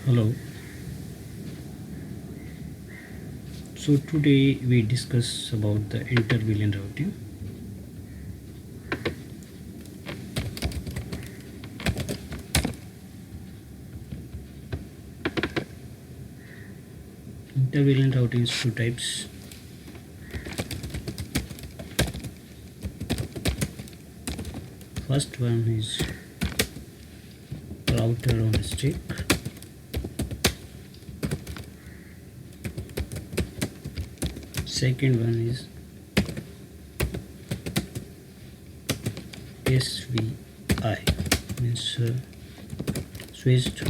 Hello. So today we discuss about the intervillian routing. Intervillian routing is two types. First one is router on a stick. Second one is SVI, means switched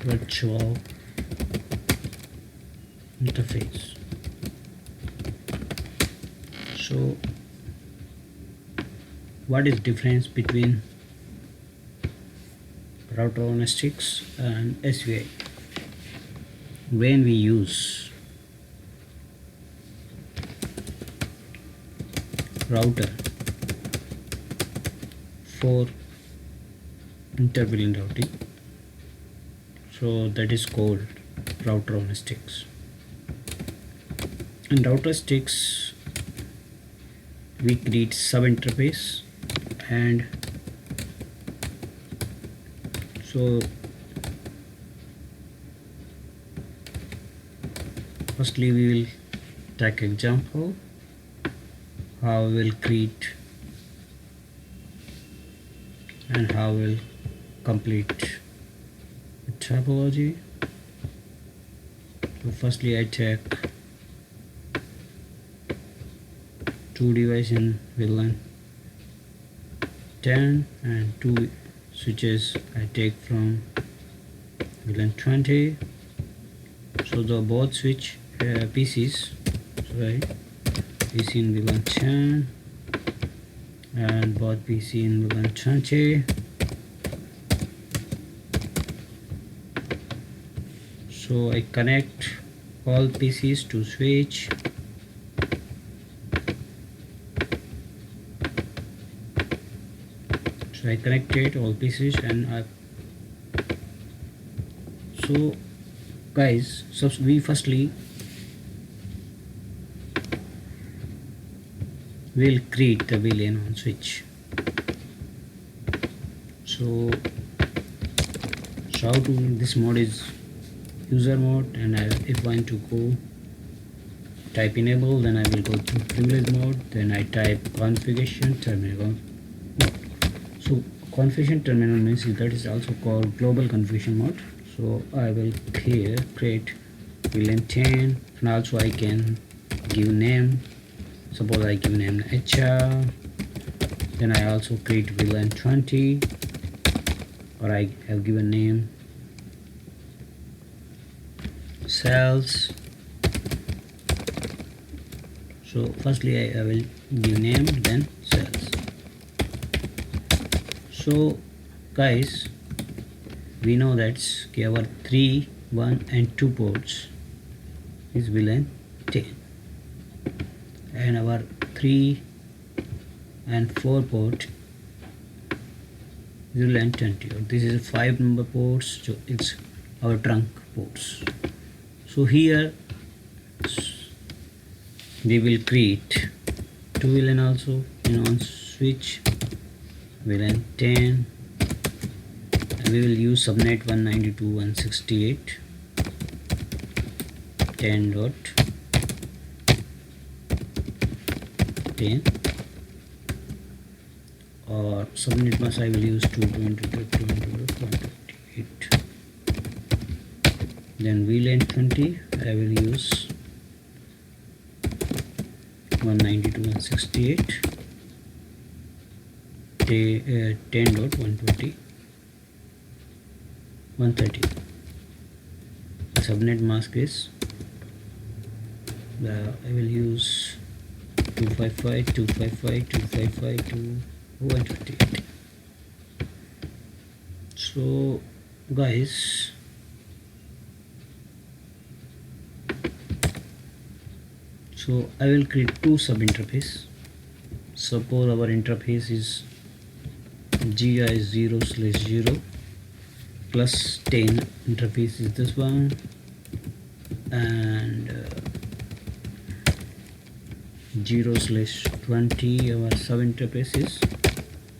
virtual interface. So what is difference between router on a sticks and SVI? When we use router for intervillian routing, so that is called router on sticks. In router sticks we create sub interface, and so firstly we will take example how we will create and how we will complete the topology. So firstly I take two devices in VLAN 10 and two switches I take from VLAN 20. So the both switch PCs, sorry, PC in VLAN 10 and both PC in VLAN 20. So I connect all PCs to switch. So I connected all PCs and so guys, so we firstly will create the VLAN on switch. So how to, this mode is user mode, and if I want to go type enable, then I will go to privilege mode, then I type configuration terminal. So configuration terminal means that is also called global configuration mode. So I will here create VLAN 10, and also I can give name. Suppose I give name HR, then I also create VLAN 20, or I have given name cells. So firstly I will give name, then cells. So guys, we know that our 3, 1 and 2 ports is VLAN 10, and our 3 and 4 port is VLAN 20. This is 5 number ports, so it's our trunk ports. So here we will create 2 VLAN also in on switch VLAN 10, and we will use subnet 192.168.10.10, or subnet mask I will use 220.228. Then VLAN 20 I will use 192.168.10.120. 130. The subnet mask is I will use 255.255.255.128. So guys, so I will create two sub interface. Suppose our interface is GI 0/0 plus 10 interface is this one, and 0/20 our sub interface is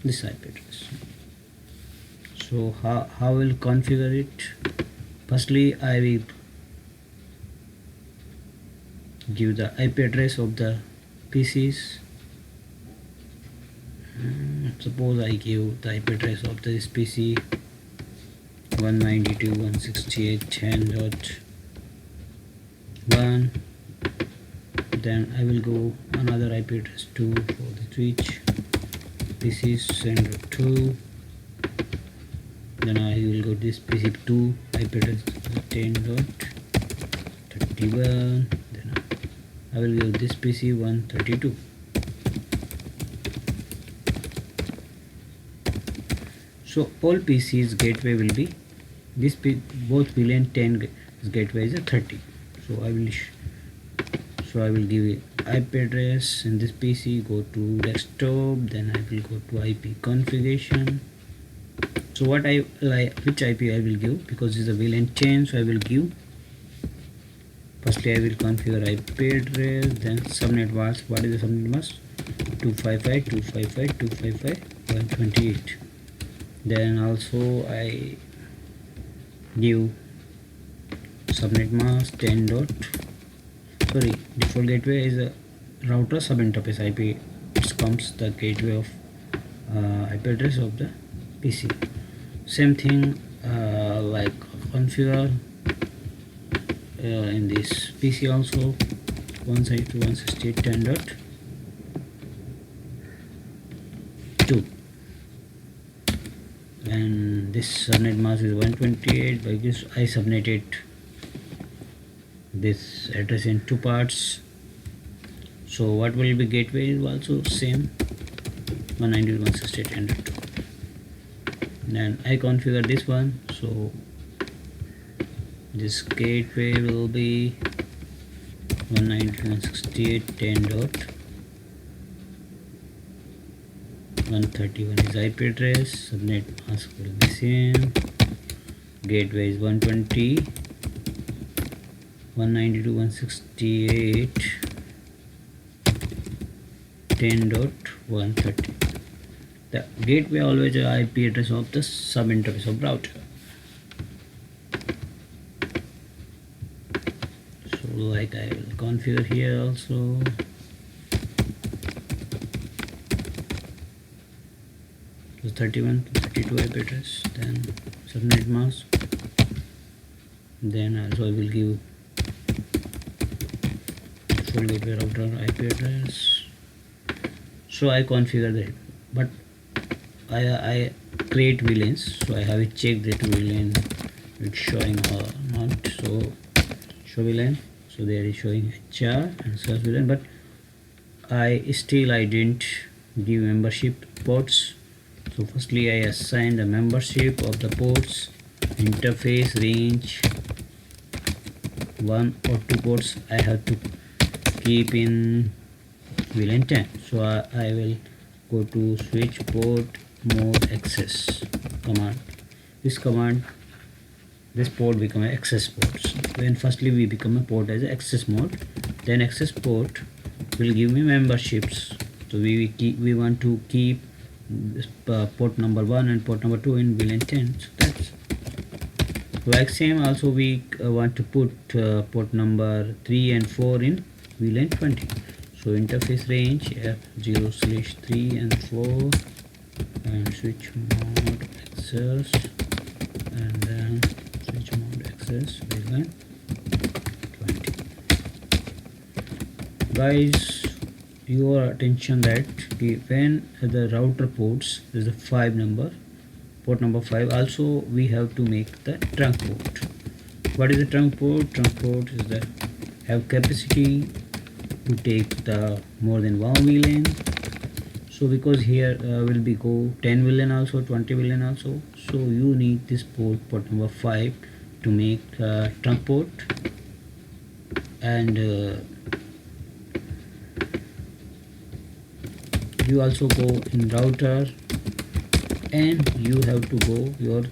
this IP address. So how will configure it? Firstly, I will give the IP address of the PCs. Suppose I give the IP address of this PC 192.168.10.1. Then I will go another IP address 2 for the switch PCs sender 2. Then I will go this PC2 IP address 10.31. Then I will give this PC 132. So all PCs gateway will be this both VLAN 10 gateway is a 30. So I will give it IP address in this PC, go to desktop, then I will go to IP configuration. So what I like, which IP I will give, because it's a VLAN 10, so I will give firstly I will configure IP address, then subnet mask. What is the subnet mask? 255.255.255.128. Then also I give subnet mask 10 dot, sorry, default gateway is a router sub interface IP. It comes the gateway of IP address of the PC. Same thing like configure in this PC also 192.168.10.2, and this subnet mask is 128. By this I subnetted this address in two parts. So what will be gateway is also same 192.168.10.2. Then I configure this one, so this gateway will be 192.168.10.131 is IP address, subnet mask will be same, gateway is 120, 192.168.10.130. The gateway always a IP address of the sub interface of router. So like I will configure here also. So 31 to 32 IP address, then subnet mask. Then also I will give full gateway router IP address. So I configure that, but I create VLANs, so I have it checked that VLAN it's showing or not. So show VLAN, so there is showing HR and search VLAN, but I didn't give membership ports. So firstly I assign the membership of the ports, interface range 1 or 2 ports I have to keep in VLAN 10. So I will go to switch port mode access command. This command, this port become an access ports. When firstly we become a port as a access mode, then access port will give me memberships. So we want to keep this port number 1 and port number 2 in VLAN 10. So that's like same. Also we want to put port number 3 and 4 in VLAN 20. So interface range F0/3 and 4, and switch mode access, and then switch mode access VLAN 20. Guys, your attention that when the router ports is a 5 number, port number 5, also we have to make the trunk port. What is the trunk port? Trunk port is the have capacity to take the more than 1 VLAN. So because here will be go 10 VLAN also, 20 VLAN also, so you need this port number 5 to make trunk port. And you also go in router, and you have to go your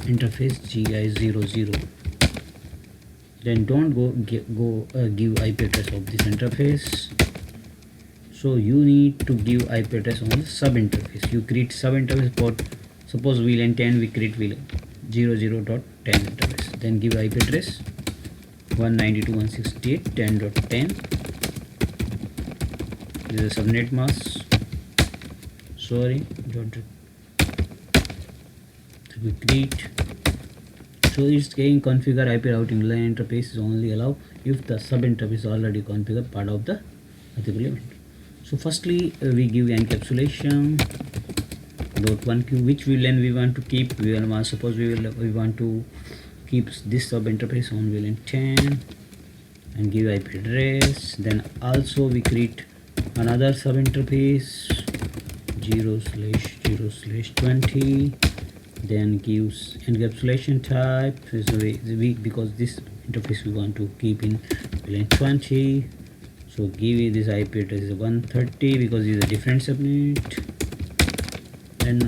interface gi00. Then don't give IP address of this interface. So you need to give IP address on the sub interface. You create sub interface port. Suppose VLAN 10, we create VLAN 00.10 interface. Then give IP address 192.168.10.10. This is a subnet mask. Sorry, don't we create. So it's saying configure IP routing line interface is only allowed if the sub interface is already configured part of the article event. So firstly we give encapsulation dot 1q, which VLAN we want to keep. We will suppose we want to keep this sub interface on VLAN 10 and give IP address. Then also we create another sub interface 0/0/20. Then gives encapsulation type because this interface we want to keep in VLAN 20. So give this IP address is 130 because it's a different subnet. And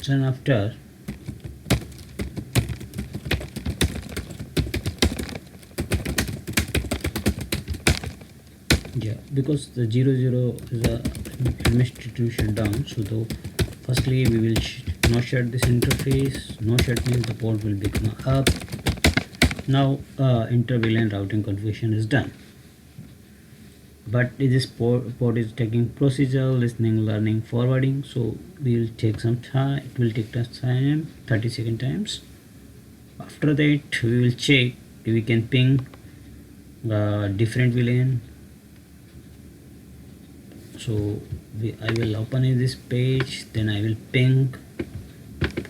then after because the 00 is a administrative shutdown, so though firstly we will no shut this interface. No shut means the port will become up. Now inter-VLAN routing configuration is done, but this port is taking procedure, listening, learning, forwarding, so we will take some time. It will take time, 30-second times. After that we will check if we can ping different VLAN. So I will open this page, then I will ping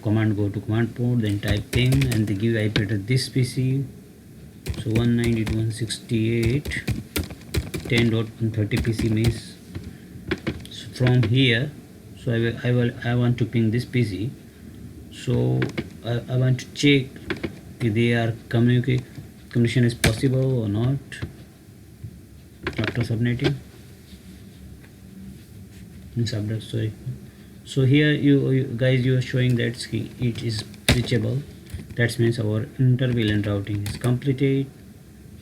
command, go to command port, then type ping and they give IP address this PC. So 192.168.10.130 PC means from here. So I want to ping this PC. So I want to check if they are communication is possible or not after subnetting. Sorry. So here you guys, you are showing that it is reachable. That means our inter-VLAN routing is completed.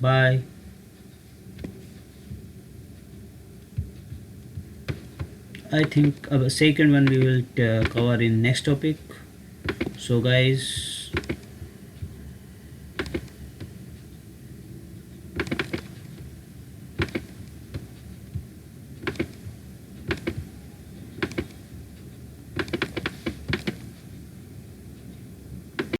Bye. I think a second one we will cover in next topic. So guys,